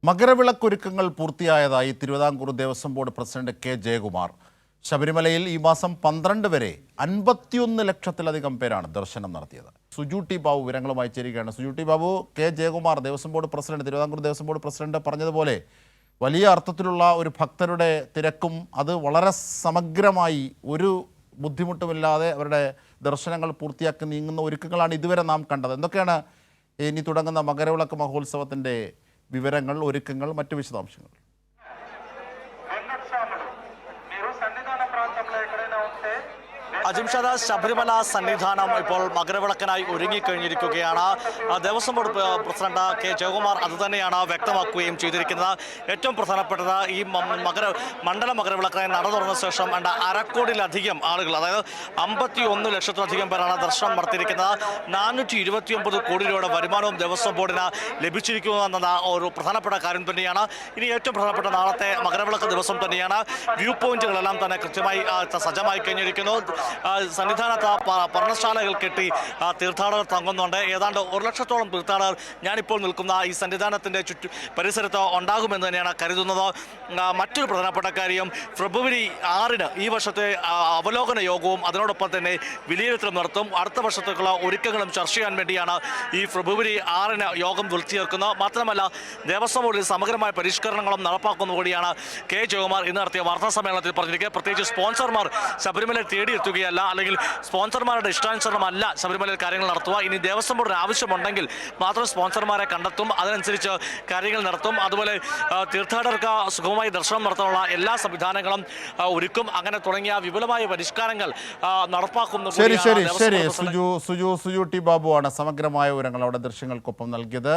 മകരവിളക്കൊരുക്കങ്ങൾ പൂർത്തിയായതായി Thiruvithamkoor Devaswom board president K Jayakumar. ശബരിമലയിൽ ഈ മാസം 12 വരെ 51 ലക്ഷത്തിലധികം പേരാണ് ദർശനം നടത്തിയത്. സുജു ടി ബാബു വിവരങ്ങളുമായി ചേരുകയാണ്. Suju T Babu, K Jayakumar Devaswom board president, Thiruvithamkoor Devaswom board president പറഞ്ഞതുപോലെ വലിയ അർത്ഥത്തിലുള്ള ഒരു ഭക്തരുടെ തിരക്കും അത് വളരെ സമഗ്രമായി ഒരു ബുദ്ധിമുട്ടുമില്ലാതെ അവരുടെ ദർശനങ്ങൾ പൂർത്തിയാക്കി നീങ്ങുന്ന ഒരുക്കങ്ങളാണ് ഇതുവരെ നാം കണ്ടത്. എന്തൊക്കെയാണ് ഇനി തുടങ്ങുന്ന മകരവിളക്ക് മഹോത്സവത്തിൻ്റെ വിവരങ്ങൾ, ഒരുക്കങ്ങൾ, മറ്റു വിശദാംശങ്ങൾ? അജിംഷാദ്, ശബരിമല സന്നിധാനം ഇപ്പോൾ മകരവിളക്കിനായി ഒരുങ്ങിക്കഴിഞ്ഞിരിക്കുകയാണ്. Devaswom board president K Jayakumar അതുതന്നെയാണ് വ്യക്തമാക്കുകയും ചെയ്തിരിക്കുന്നത്. ഏറ്റവും പ്രധാനപ്പെട്ടത് ഈ മണ്ഡല മകരവിളക്കിനായി നട തുറന്ന ശേഷം 1.5 കോടിയിലധികം ആളുകൾ, അതായത് 51 ലക്ഷത്തിലധികം പേരാണ് ദർശനം നടത്തിയിരിക്കുന്നത്. 429 കോടി രൂപയുടെ വരുമാനവും ദേവസ്വം ബോർഡിന് ലഭിച്ചിരിക്കുന്നു എന്നത് ഒരു പ്രധാനപ്പെട്ട കാര്യം തന്നെയാണ്. ഇനി ഏറ്റവും പ്രധാനപ്പെട്ട നാളത്തെ മകരവിളക്ക് ദിവസം തന്നെയാണ്. വ്യൂ പോയിന്റുകളെല്ലാം തന്നെ കൃത്യമായി സജ്ജമായി കഴിഞ്ഞിരിക്കുന്നു. സന്നിധാനത്ത് പർണശാലകൾ കെട്ടി തീർത്ഥാടകർ തങ്ങുന്നുണ്ട്. ഏതാണ്ട് 1 ലക്ഷത്തോളം തീർത്ഥാടകർ ഞാനിപ്പോൾ നിൽക്കുന്ന ഈ സന്നിധാനത്തിൻ്റെ പരിസരത്ത് ഉണ്ടാകുമെന്ന് തന്നെയാണ് കരുതുന്നത്. മറ്റൊരു പ്രധാനപ്പെട്ട കാര്യം, ഫെബ്രുവരി 6-ന് ഈ വർഷത്തെ അവലോകന യോഗവും അതിനോടൊപ്പം തന്നെ വിലയിരുത്തലും നടത്തും. അടുത്ത വർഷത്തേക്കുള്ള ഒരുക്കങ്ങളും ചർച്ച ചെയ്യാൻ വേണ്ടിയാണ് ഈ ഫെബ്രുവരി 6-ന് യോഗം വിളിച്ചു ചേർക്കുന്നത്. മാത്രമല്ല, ദേവസ്വം ബോർഡിൽ സമഗ്രമായ പരിഷ്കരണങ്ങളും നടപ്പാക്കുന്ന കൂടിയാണ് കെ ജയകുമാർ ഇന്ന് നടത്തിയ വാർത്താ സമ്മേളനത്തിൽ പറഞ്ഞിരിക്കുക. പ്രത്യേകിച്ച് സ്പോൺസർമാർ ശബരിമലയിൽ തേടിയെത്തുകയല്ല, അല്ലെങ്കിൽ സ്പോൺസർമാരുടെ ഇഷ്ടാനുസരണമല്ല ശബരിമലയിൽ കാര്യങ്ങൾ നടത്തുക. ഇനി ദേവസ്വം ബോർഡിന് ആവശ്യമുണ്ടെങ്കിൽ മാത്രം സ്പോൺസർമാരെ കണ്ടെത്തും, അതിനനുസരിച്ച് കാര്യങ്ങൾ നടത്തും. അതുപോലെ തീർത്ഥാടകർക്ക് സുഗമമായി ദർശനം നടത്താനുള്ള എല്ലാ സംവിധാനങ്ങളും ഒരുക്കും. അങ്ങനെ തുടങ്ങിയ വിപുലമായ പരിഷ്കാരങ്ങൾ നടപ്പാക്കുന്നു. ശരി സുജു ടി ബാബു ആണ് സമഗ്രമായ വിവരങ്ങൾ അവിടെ ദൃശ്യങ്ങൾക്കൊപ്പം നൽകിയത്.